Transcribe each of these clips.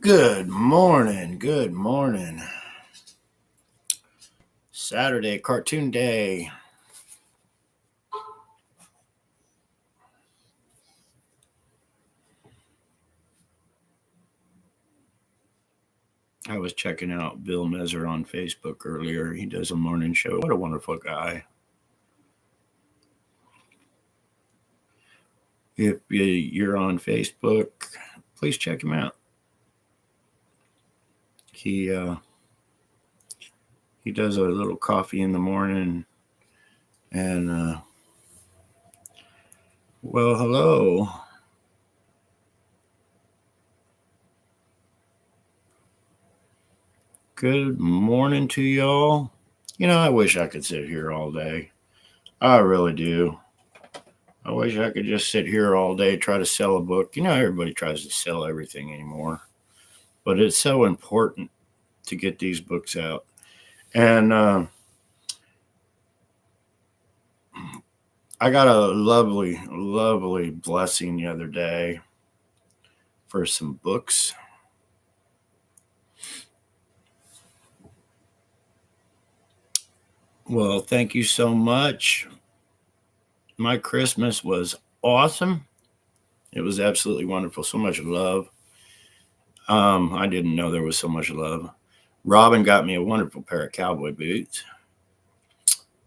Good morning. Good morning. Saturday, cartoon day. I was checking out Bill Messer on Facebook earlier. He does a morning show. What a wonderful guy. If you're on Facebook, please check him out. He does a little coffee in the morning, and well, hello. Good morning to y'all. I wish I could sit here all day. I really do. I wish I could just sit here all day, try to sell a book. Everybody tries to sell everything anymore, but it's so important to get these books out. And I got a lovely, lovely blessing the other day for some books. Well, thank you so much. My Christmas was awesome. It was absolutely wonderful. So much love. I didn't know there was so much love. Robin got me a wonderful pair of cowboy boots.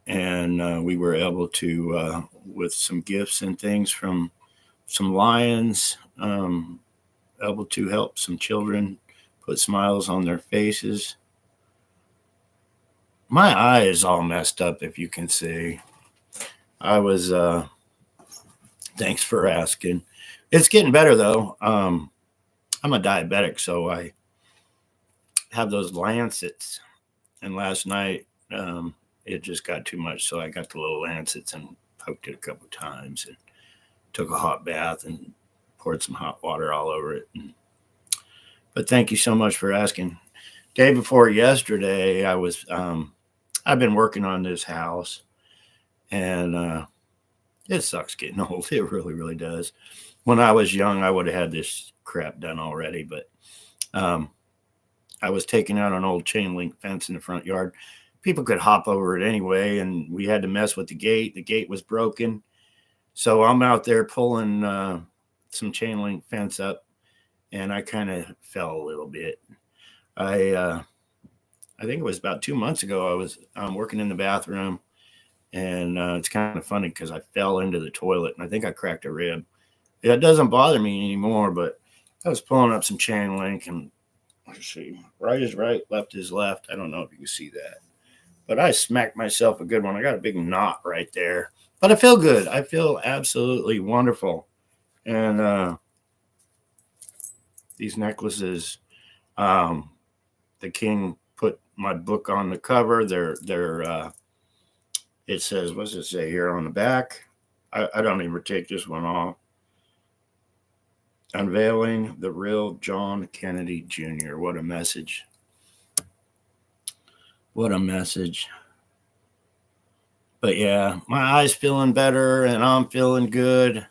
And we were able to, with some gifts and things from some Lions, able to help some children put smiles on their faces. My eye is all messed up, if you can see. I was, thanks for asking. It's getting better, though. I'm a diabetic, so I have those lancets. And last night, it just got too much, so I got the little lancets and poked it a couple times and took a hot bath and poured some hot water all over it. But thank you so much for asking. Day before yesterday, I've been working on this house, and it sucks getting old. It really, really does. When I was young, I would have had this crap done already, but I was taking out an old chain link fence in the front yard. People could hop over it anyway, and we had to mess with the gate. The gate was broken. So I'm out there pulling some chain link fence up, and I kind of fell a little bit. I think it was about 2 months ago. I was working in the bathroom, and it's kind of funny because I fell into the toilet, and I think I cracked a rib. It doesn't bother me anymore, but I was pulling up some chain link, and let's see, right is right, left is left. I don't know if you can see that, but I smacked myself a good one. I got a big knot right there, but I feel good. I feel absolutely wonderful. And these necklaces, the king put my book on the cover. It says, what's it say here on the back? I don't even take this one off. Unveiling the real John Kennedy Jr. What a message. What a message. But yeah, my eye's feeling better and I'm feeling good.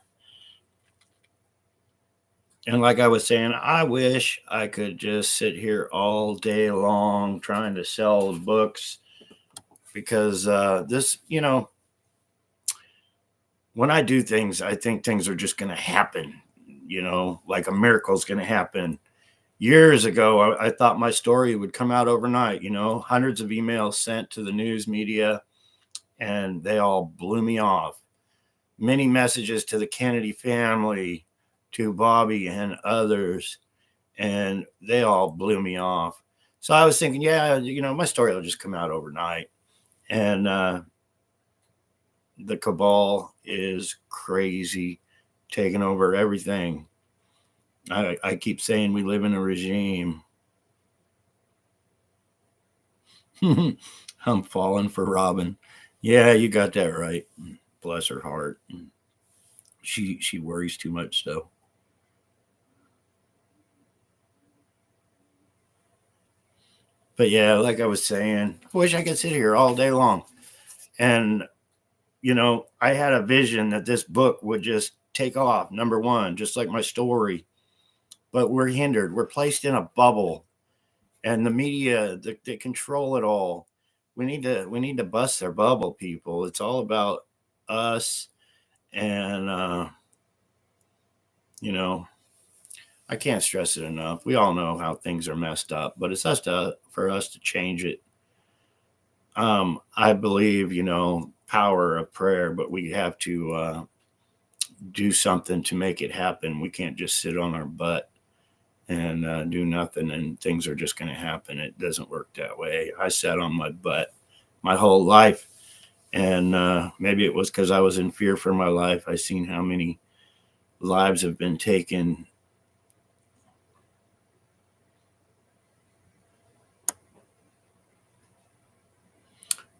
And like I was saying, I wish I could just sit here all day long trying to sell books because this, when I do things, I think things are just going to happen, like a miracle's going to happen. Years ago, I thought my story would come out overnight, hundreds of emails sent to the news media, and they all blew me off. Many messages to the Kennedy family, to Bobby and others, and they all blew me off. So I was thinking, yeah, my story will just come out overnight. And the cabal is crazy, taking over everything. I keep saying we live in a regime. I'm falling for Robin. Yeah, you got that right. Bless her heart. She worries too much, though. But yeah, like I was saying, I wish I could sit here all day long. And, I had a vision that this book would just take off, number one, just like my story. but we're hindered. We're placed in a bubble, and the media, they control it all. We need to bust their bubble, people. It's all about us, and you know, I can't stress it enough. We all know how things are messed up, but it's for us to change it. I believe, power of prayer, but we have to do something to make it happen. We can't just sit on our butt and do nothing and things are just going to happen. It doesn't work that way. I sat on my butt my whole life, and maybe it was because I was in fear for my life. I seen how many lives have been taken.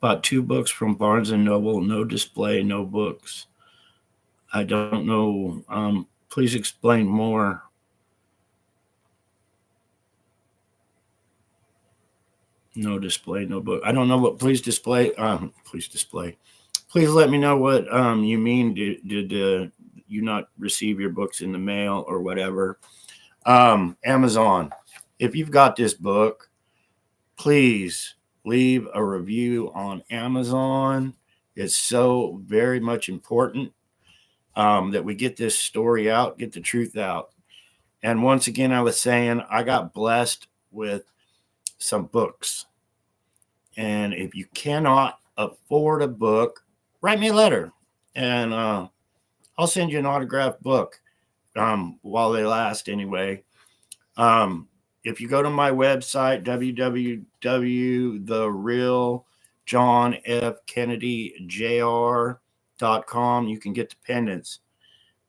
Bought 2 books from Barnes and Noble. No display, no books. I don't know. Please explain more. No display, no book. I don't know what please display. Please display. Please let me know what you mean. Did you not receive your books in the mail or whatever? Amazon. If you've got this book, please leave a review on Amazon. It's so very much important that we get this story out, get the truth out. And once again, I was saying I got blessed with some books. And if you cannot afford a book, write me a letter, and I'll send you an autographed book while they last anyway. If you go to my website, www.therealjohnfkennedyjr.com, you can get the pendants.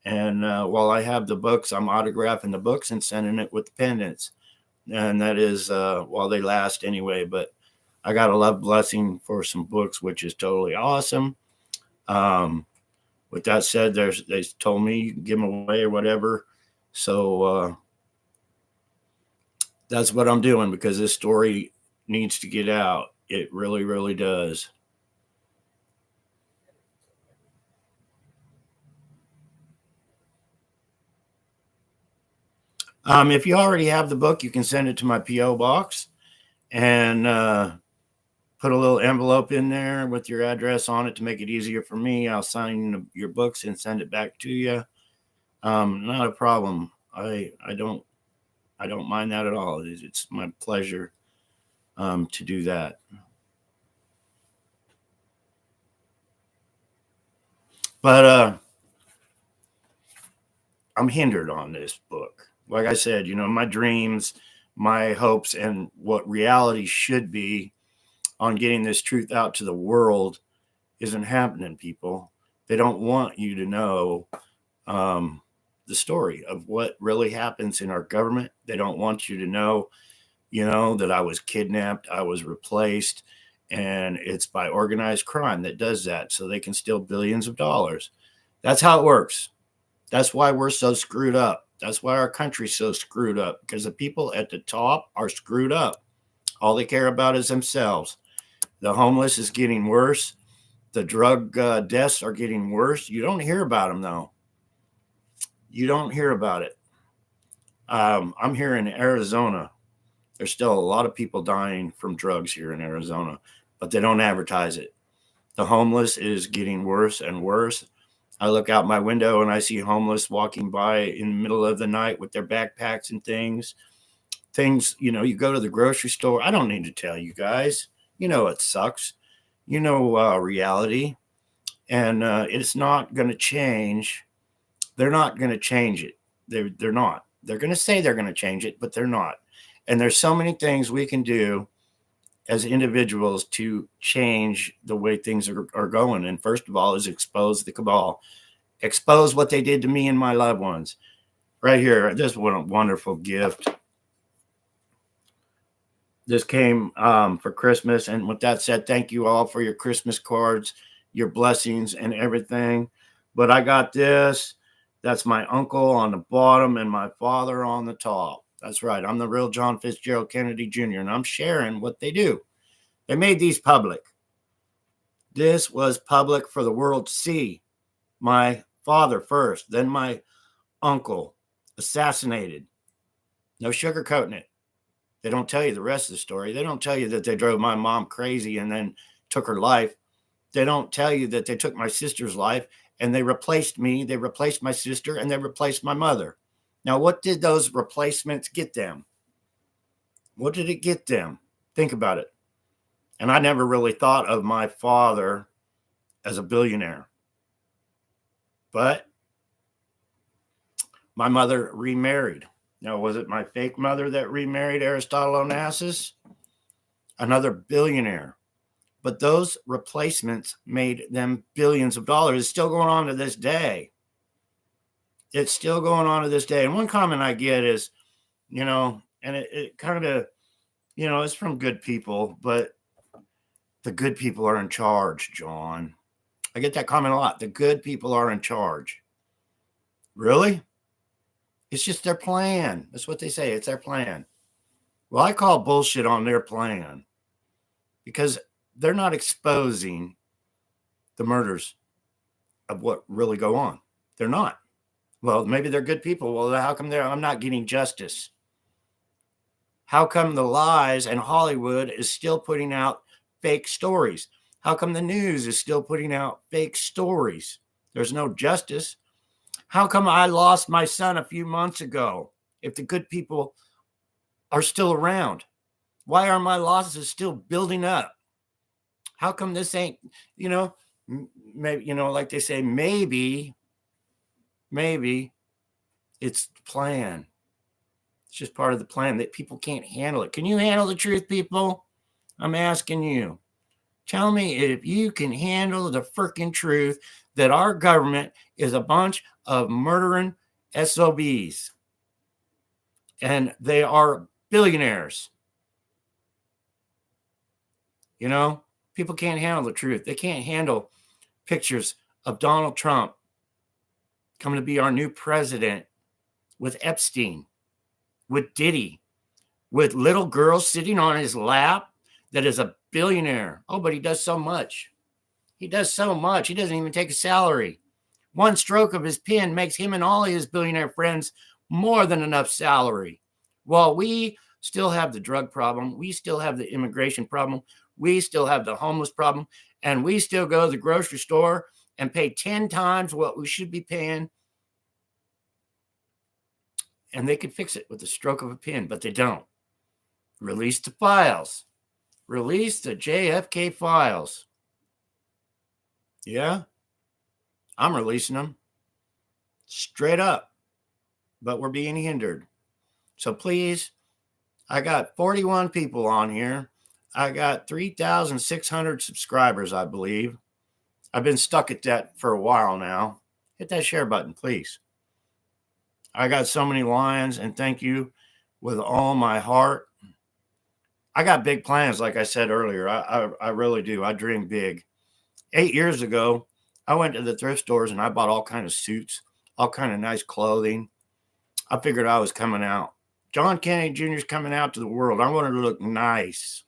And while I have the books, I'm autographing the books and sending it with the pendants. And that is while they last anyway. But I got a love blessing for some books, which is totally awesome. With that said, they told me you can give them away or whatever. So that's what I'm doing because this story needs to get out. It really, really does. If you already have the book, you can send it to my P.O. box and put a little envelope in there with your address on it to make it easier for me. I'll sign your books and send it back to you. Not a problem. I don't mind that at all. It's my pleasure to do that. But I'm hindered on this book. Like I said, my dreams, my hopes, and what reality should be on getting this truth out to the world isn't happening, people. They don't want you to know the story of what really happens in our government. They don't want you to know, that I was kidnapped, I was replaced, and it's by organized crime that does that so they can steal billions of dollars. That's how it works. That's why we're so screwed up. That's why our country's so screwed up, because the people at the top are screwed up. All they care about is themselves. The homeless is getting worse. The drug deaths are getting worse. You don't hear about them, though. You don't hear about it. I'm here in Arizona. There's still a lot of people dying from drugs here in Arizona, but they don't advertise it. The homeless is getting worse and worse. I look out my window and I see homeless walking by in the middle of the night with their backpacks and things. You go to the grocery store. I don't need to tell you guys. It sucks. Reality. And it's not going to change. They're not going to change it. They're not. They're going to say they're going to change it, but they're not. And there's so many things we can do as individuals to change the way things are going. And first of all is expose the cabal, expose what they did to me and my loved ones. Right here, this was a wonderful gift. This came for Christmas. And with that said, thank you all for your Christmas cards, your blessings and everything. But I got this. That's my uncle on the bottom and my father on the top. That's right. I'm the real John Fitzgerald Kennedy Jr., and I'm sharing what they do. They made these public. This was public for the world to see. My father first, then my uncle assassinated. No sugarcoating it. They don't tell you the rest of the story. They don't tell you that they drove my mom crazy and then took her life. They don't tell you that they took my sister's life and they replaced me. They replaced my sister and they replaced my mother. Now, what did those replacements get them? What did it get them? Think about it. And I never really thought of my father as a billionaire. But my mother remarried. Now, was it my fake mother that remarried Aristotle Onassis? Another billionaire. But those replacements made them billions of dollars. It's still going on to this day. It's still going on to this day. And one comment I get is, and it kind of, it's from good people, but the good people are in charge, John. I get that comment a lot. The good people are in charge. Really? It's just their plan. That's what they say. It's their plan. Well, I call bullshit on their plan because they're not exposing the murders of what really go on. They're not. Well, maybe they're good people. Well, how come I'm not getting justice? How come the lies and Hollywood is still putting out fake stories? How come the news is still putting out fake stories? There's no justice. How come I lost my son a few months ago if the good people are still around? Why are my losses still building up? How come this ain't, maybe, like they say, maybe it's the plan. It's just part of the plan that people can't handle it. Can you handle the truth, people? I'm asking you. Tell me if you can handle the freaking truth that our government is a bunch of murdering SOBs. And they are billionaires. People can't handle the truth. They can't handle pictures of Donald Trump coming to be our new president with Epstein, with Diddy, with little girls sitting on his lap that is a billionaire. Oh, but he does so much. He does so much. He doesn't even take a salary. One stroke of his pen makes him and all his billionaire friends more than enough salary. Well, we still have the drug problem. We still have the immigration problem. We still have the homeless problem. And we still go to the grocery store and pay 10 times what we should be paying. And they could fix it with the stroke of a pen, but they don't. Release the files. Release the JFK files. Yeah, I'm releasing them straight up, but we're being hindered. So please, I got 41 people on here. I got 3,600 subscribers, I believe. I've been stuck at that for a while now. Hit that share button, please. I got so many lions, and thank you with all my heart. I got big plans, like I said earlier. I really do. I dream big. 8 years ago, I went to the thrift stores and I bought all kind of suits, all kind of nice clothing. I figured I was coming out. John Kennedy Jr. is coming out to the world. I wanted to look nice.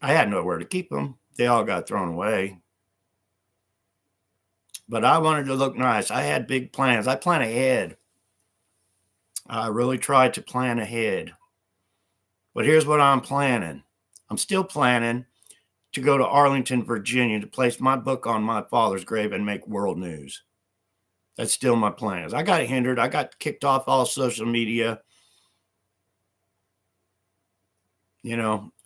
I had nowhere to keep them. They all got thrown away. But I wanted to look nice. I had big plans. I plan ahead. I really tried to plan ahead. But here's what I'm planning. I'm still planning to go to Arlington, Virginia to place my book on my father's grave and make world news. That's still my plans. I got hindered. I got kicked off all social media.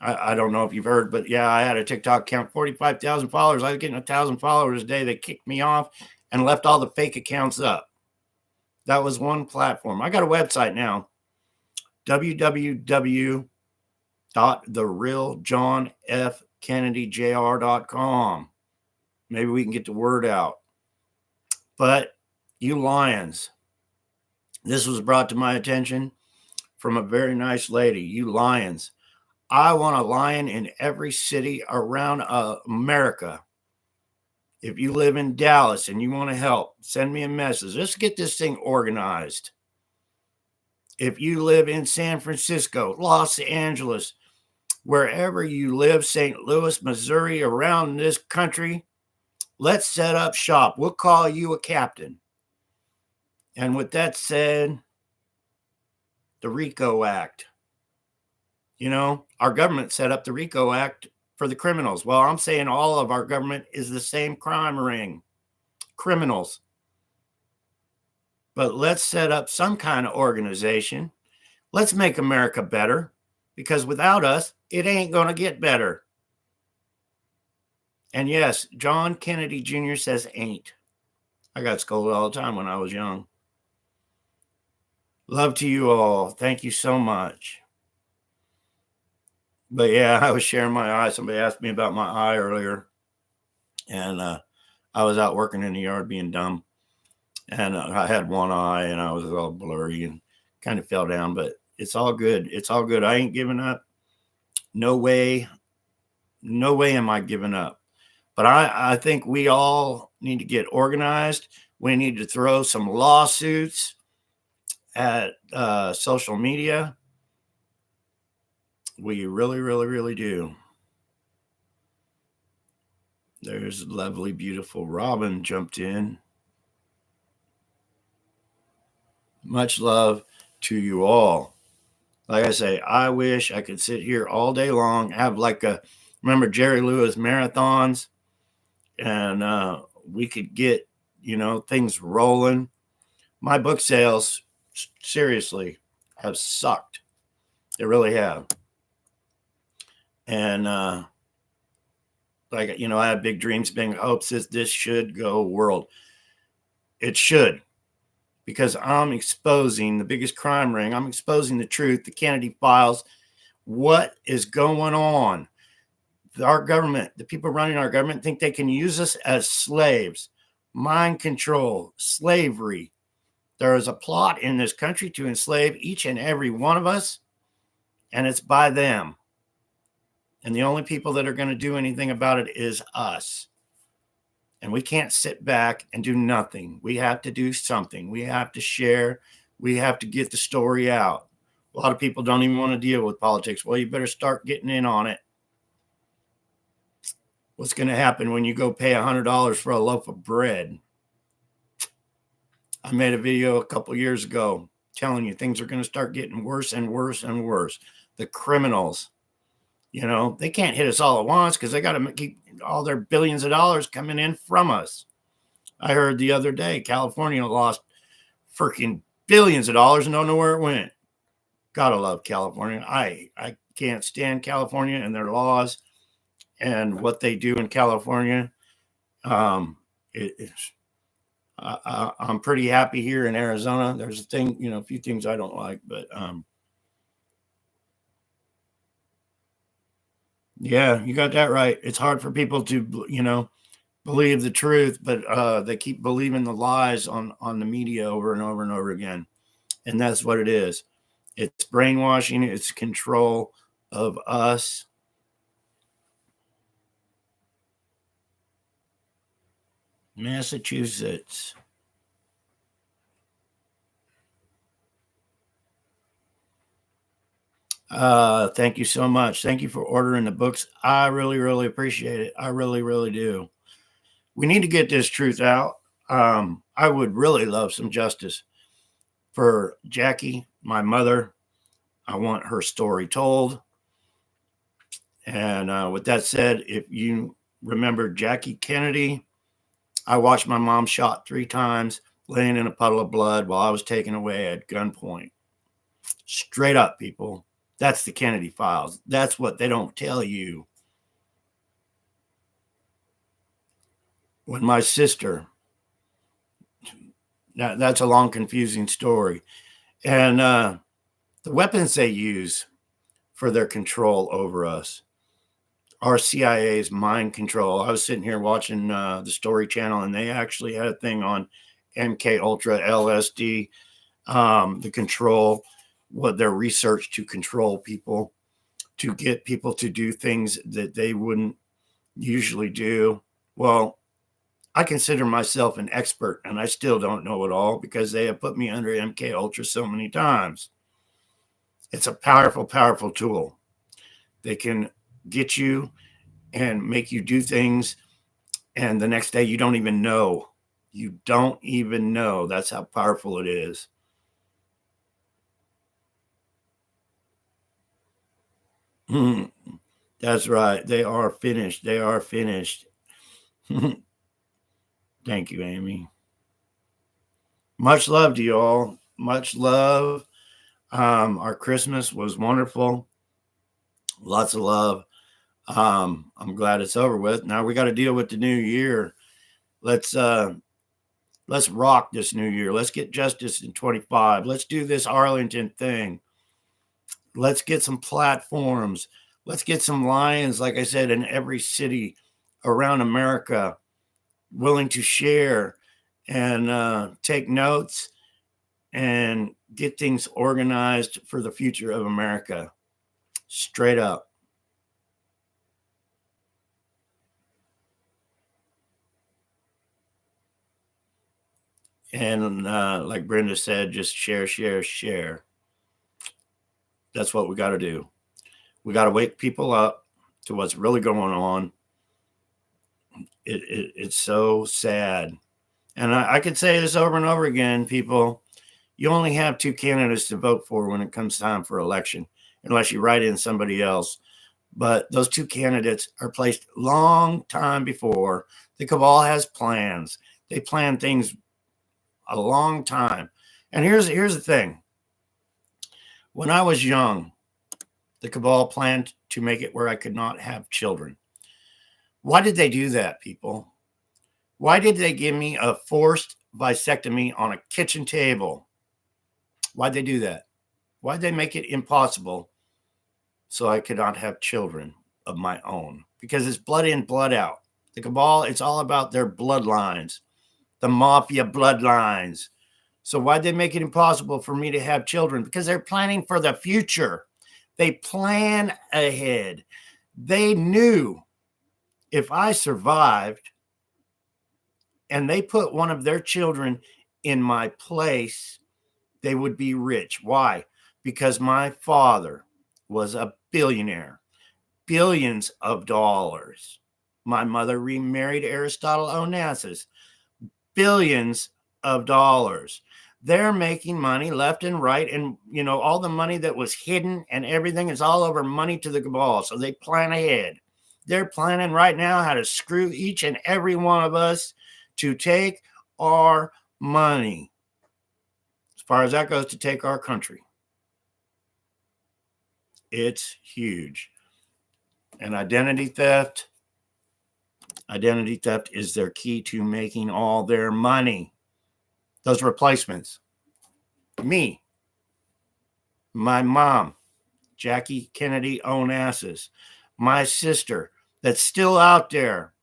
I don't know if you've heard, but yeah, I had a TikTok account, 45,000 followers. I was getting 1,000 followers a day. They kicked me off and left all the fake accounts up. That was one platform. I got a website now, www.therealjohnfkennedyjr.com. Maybe we can get the word out. But you lions, this was brought to my attention from a very nice lady. You lions, I want a lion in every city around America. If you live in Dallas and you want to help, send me a message. Let's get this thing organized. If you live in San Francisco, Los Angeles, wherever you live, St. Louis, Missouri, around this country, let's set up shop. We'll call you a captain. And with that said, the RICO Act. You know, our government set up the RICO Act for the criminals. Well, I'm saying all of our government is the same crime ring, criminals. But let's set up some kind of organization. Let's make America better, because without us, it ain't going to get better. And yes, John Kennedy Jr. says ain't. I got scolded all the time when I was young. Love to you all. Thank you so much. But yeah, I was sharing my eye. Somebody asked me about my eye earlier. And I was out working in the yard being dumb. And I had one eye and I was all blurry and kind of fell down. But it's all good. It's all good. I ain't giving up. No way. No way am I giving up. But I think we all need to get organized. We need to throw some lawsuits at social media. We really, really, really do. There's lovely, beautiful Robin jumped in. Much love to you all. Like I say, I wish I could sit here all day long, have like remember Jerry Lewis marathons, and we could get, things rolling. My book sales, seriously, have sucked. They really have. And I have big dreams, big hopes that this should go world. It should, because I'm exposing the biggest crime ring. I'm exposing the truth, the Kennedy files, what is going on. Our government, the people running our government, think they can use us as slaves, mind control, slavery. There is a plot in this country to enslave each and every one of us, and it's by them. And the only people that are going to do anything about it is us. And we can't sit back and do nothing. We have to do something. We have to share. We have to get the story out. A lot of people don't even want to deal with politics. Well, you better start getting in on it. What's going to happen when you go pay $100 for a loaf of bread? I made a video a couple years ago telling you things are going to start getting worse and worse and worse. The criminals, they can't hit us all at once because they got to keep all their billions of dollars coming in from us. I heard the other day California lost freaking billions of dollars and don't know where it went. Gotta love California. I can't stand California and their laws and what they do in California. I'm pretty happy here in Arizona. There's a few things I don't like, but yeah, you got that right. It's hard for people to, believe the truth, but they keep believing the lies on the media over and over and over again. And that's what it is. It's brainwashing. It's control of us. Massachusetts. Thank you so much. Thank you for ordering the books. I really, really appreciate it. I really, really do. We need to get this truth out. I would really love some justice for Jackie, my mother. I want her story told. And with that said, if you remember Jackie Kennedy, I watched my mom shot 3 times, laying in a puddle of blood while I was taken away at gunpoint. Straight up, people. That's the Kennedy files. That's what they don't tell you. When my sister, that's a long, confusing story. And the weapons they use for their control over us are CIA's mind control. I was sitting here watching the Story Channel, and they actually had a thing on MK Ultra, LSD, the control, what their research to control people, to get people to do things that they wouldn't usually do. Well, I consider myself an expert, and I still don't know it all because they have put me under MK Ultra so many times. It's a powerful, powerful tool. They can get you and make you do things, and the next day you don't even know You don't even know. That's how powerful it is. That's right. They are finished. They are finished. Thank you, Amy. Much love to you all. Much love. Our Christmas was wonderful. Lots of love. I'm glad it's over with. Now we got to deal with the new year. Let's let's rock this new year. Let's get justice in 25. Let's do this Arlington thing. Let's get some platforms. Let's get some lions, like I said, in every city around America, willing to share and take notes and get things organized for the future of America. Straight up. And like Brenda said, just share, share, share. That's what we got to do. We got to wake people up to what's really going on. It's so sad. And I could say this over and over again, people. You only have two candidates to vote for when it comes time for election, unless you write in somebody else. But those two candidates are placed long time before. The cabal has plans. They plan things a long time. And here's the thing. When I was young, the cabal planned to make it where I could not have children. Why did they do that, people? Why did they give me a forced vasectomy on a kitchen table? Why'd they do that? Why'd they make it impossible so I could not have children of my own? Because it's blood in, blood out. The cabal, it's all about their bloodlines, the mafia bloodlines. So why'd they make it impossible for me to have children? Because they're planning for the future. They plan ahead. They knew if I survived and they put one of their children in my place, they would be rich. Why? Because my father was a billionaire, billions of dollars. My mother remarried Aristotle Onassis, billions of dollars. They're making money left and right. And, you know, all the money that was hidden and everything is all over money to the cabal. So they plan ahead. They're planning right now how to screw each and every one of us to take our money. As far as that goes, to take our country. It's huge. And identity theft is their key to making all their money. Those replacements. Me, my mom, Jackie Kennedy Onassis, my sister that's still out there,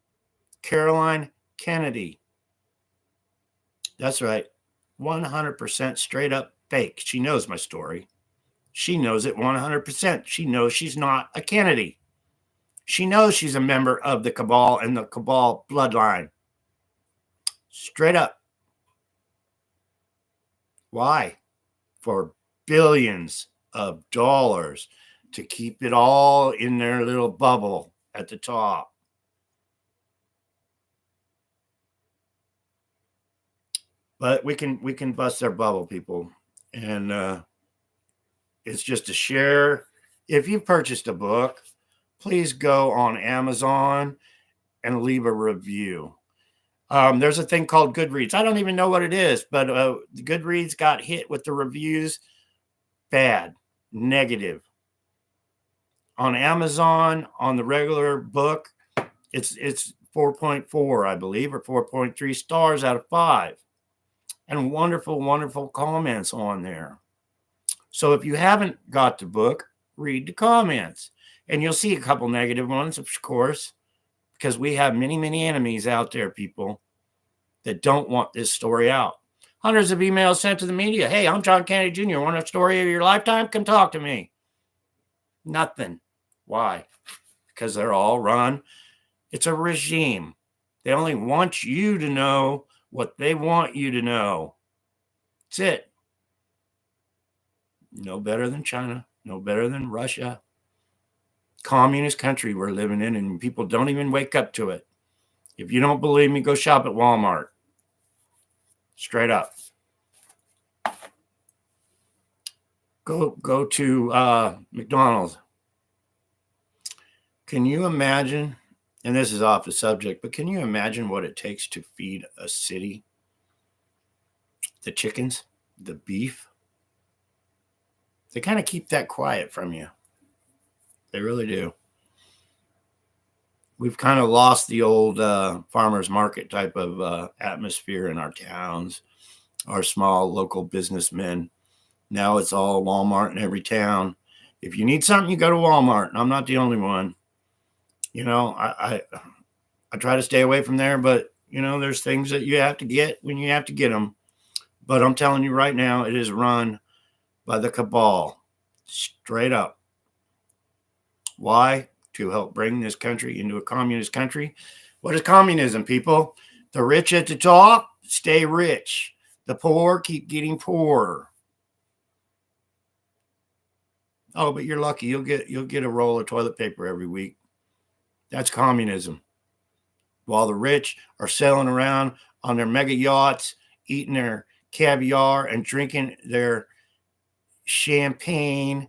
Caroline Kennedy. That's right. 100% straight up fake. She knows my story. She knows it 100%. She knows she's not a Kennedy. She knows she's a member of the cabal and the cabal bloodline. Straight up. Why? For billions of dollars to keep it all in their little bubble at the top. But we can bust their bubble, people. And it's just a share. If you purchased a book, please go on Amazon and leave a review. There's a thing called Goodreads. I don't even know what it is, but Goodreads got hit with the reviews bad, negative. On Amazon, on the regular book, it's 4.4, I believe, or 4.3 stars out of 5. And wonderful, wonderful comments on there. So if you haven't got the book, read the comments. And you'll see a couple negative ones, of course, because we have many, many enemies out there, people, that don't want this story out. Hundreds of emails sent to the media. Hey, I'm John Kennedy Jr. Want a story of your lifetime? Come talk to me. Nothing. Why? Because they're all run. It's a regime. They only want you to know what they want you to know. That's it. No better than China. No better than Russia. Communist country we're living in, and people don't even wake up to it. If you don't believe me, go shop at Walmart. Straight up. Go to McDonald's. Can you imagine, and this is off the subject, but can you imagine what it takes to feed a city? The chickens, the beef, they kind of keep that quiet from you. They really do. We've kind of lost the old farmers market type of atmosphere in our towns, our small local businessmen. Now it's all Walmart in every town. If you need something, you go to Walmart. And I'm not the only one. You know, I try to stay away from there, but you know, there's things that you have to get when you have to get them. But I'm telling you right now, it is run by the cabal, straight up. Why? To help bring this country into a communist country. What is communism, people? The rich at the top stay rich. The poor keep getting poorer. Oh, but you're lucky. You'll get a roll of toilet paper every week. That's communism. While the rich are sailing around on their mega yachts, eating their caviar and drinking their champagne.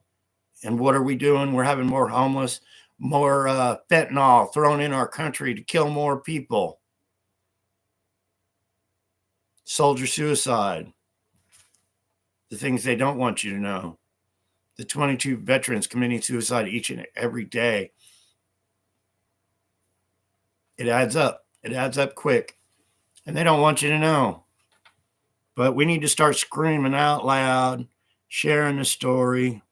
And what are we doing? We're having more homeless, more fentanyl thrown in our country to kill more people. Soldier suicide. The things they don't want you to know. The 22 veterans committing suicide each and every day. It adds up. It adds up quick. And they don't want you to know. But we need to start screaming out loud, sharing the story.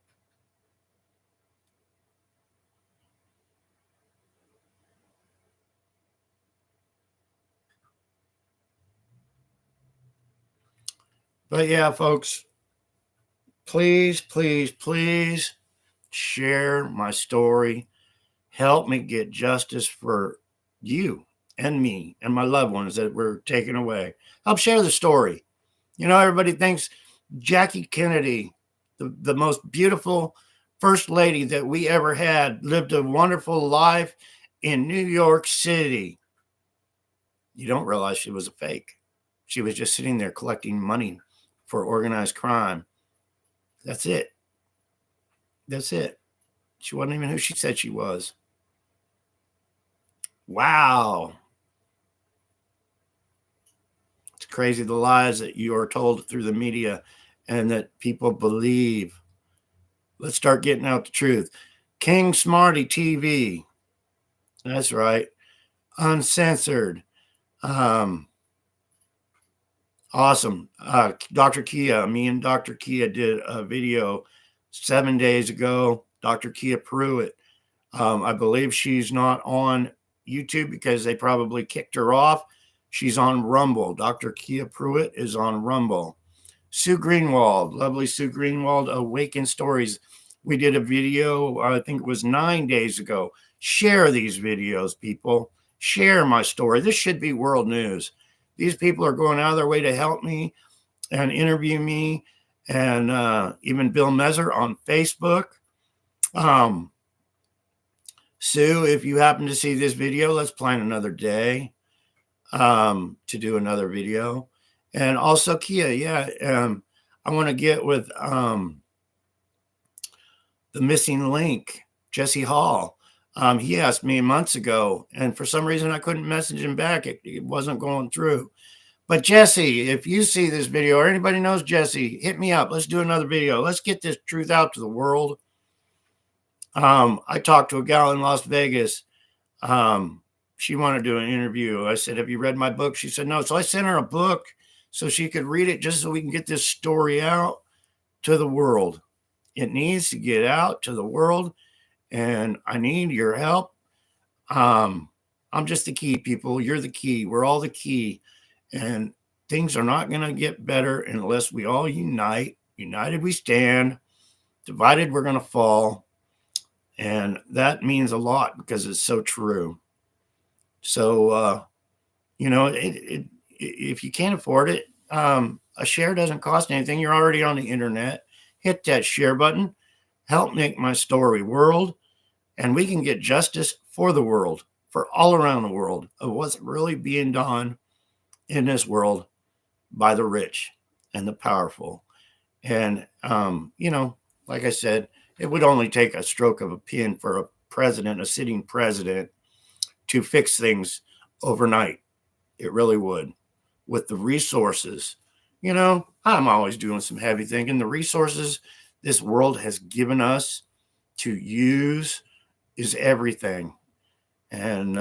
But yeah, folks, please, please, please share my story. Help me get justice for you and me and my loved ones that were taken away. Help share the story. You know, everybody thinks Jackie Kennedy, the most beautiful first lady that we ever had, lived a wonderful life in New York City. You don't realize she was a fake. She was just sitting there collecting money for organized crime. That's it. That's it. She wasn't even who she said she was. Wow. It's crazy the lies that you are told through the media and that people believe. Let's start getting out the truth. King Smarty TV. That's right. Uncensored. Awesome. Dr. Kia, me and Dr. Kia did a video 7 days ago. Dr. Kia Pruitt. I believe she's not on YouTube because they probably kicked her off. She's on Rumble. Dr. Kia Pruitt is on Rumble. Sue Greenwald, lovely Sue Greenwald, Awaken Stories. We did a video, I think it was 9 days ago. Share these videos, people. Share my story. This should be world news. These people are going out of their way to help me and interview me, and even Bill Messer on Facebook. Sue, if you happen to see this video, let's plan another day to do another video. And also Kia, yeah, I want to get with the missing link, Jesse Hall. He asked me months ago, and for some reason I couldn't message him back. It wasn't going through. But Jesse, if you see this video or anybody knows Jesse, hit me up. Let's do another video. Let's get this truth out to the world. I talked to a gal in Las Vegas. She wanted to do an interview. I said, have you read my book? She said, no. So I sent her a book so she could read it just so we can get this story out to the world. It needs to get out to the world, and I need your help. I'm just the key, people. You're the key. We're all the key. And things are not going to get better unless we all unite. United we stand. Divided we're going to fall. And that means a lot because it's so true. So, you know, if you can't afford it, a share doesn't cost anything. You're already on the internet. Hit that share button. Help make my story world. And we can get justice for the world, for all around the world, of what's really being done in this world by the rich and the powerful. And, like I said, it would only take a stroke of a pen for a president, a sitting president, to fix things overnight. It really would. With the resources, I'm always doing some heavy thinking. The resources this world has given us to use is everything. And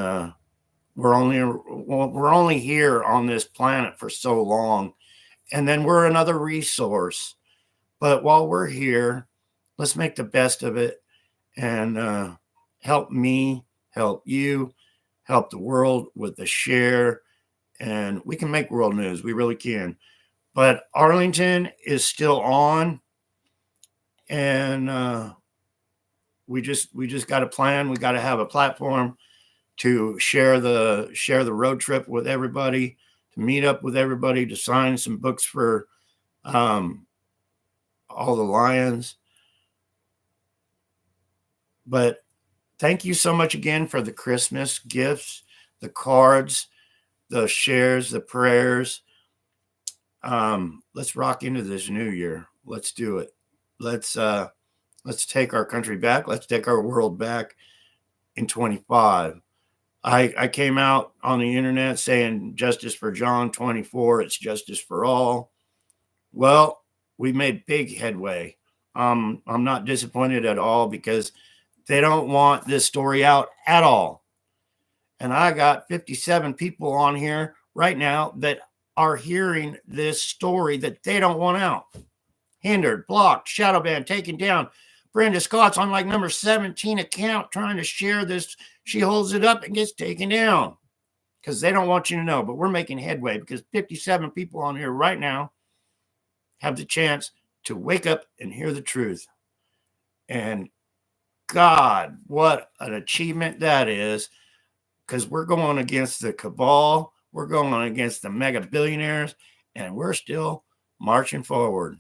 we're only here on this planet for so long, and then we're another resource. But while we're here, let's make the best of it and help me, help you, help the world with the share. And we can make world news. We really can. But Arlington is still on, and we just got a plan. We got to have a platform to share the road trip with everybody, to meet up with everybody, to sign some books for all the Lions. But thank you so much again for the Christmas gifts, the cards, the shares, the prayers. Let's rock into this new year. Let's do it. Let's take our country back. Let's take our world back in 25. I came out on the internet saying justice for John, 24. It's justice for all. Well, we made big headway. I'm not disappointed at all because they don't want this story out at all. And I got 57 people on here right now that are hearing this story that they don't want out. Hindered, blocked, shadow banned, taken down. Brenda Scott's on like number 17 account trying to share this. She holds it up and gets taken down because they don't want you to know. But we're making headway because 57 people on here right now have the chance to wake up and hear the truth. And God, what an achievement that is, because we're going against the cabal. We're going against the mega billionaires, and we're still marching forward.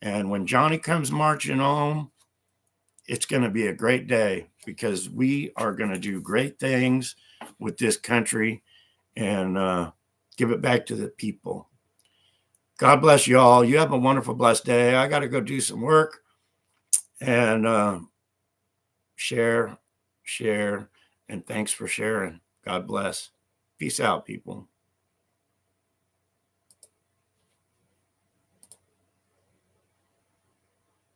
And when Johnny comes marching home, it's going to be a great day because we are going to do great things with this country and give it back to the people. God bless you all. You have a wonderful, blessed day. I got to go do some work and share, and thanks for sharing. God bless. Peace out, people.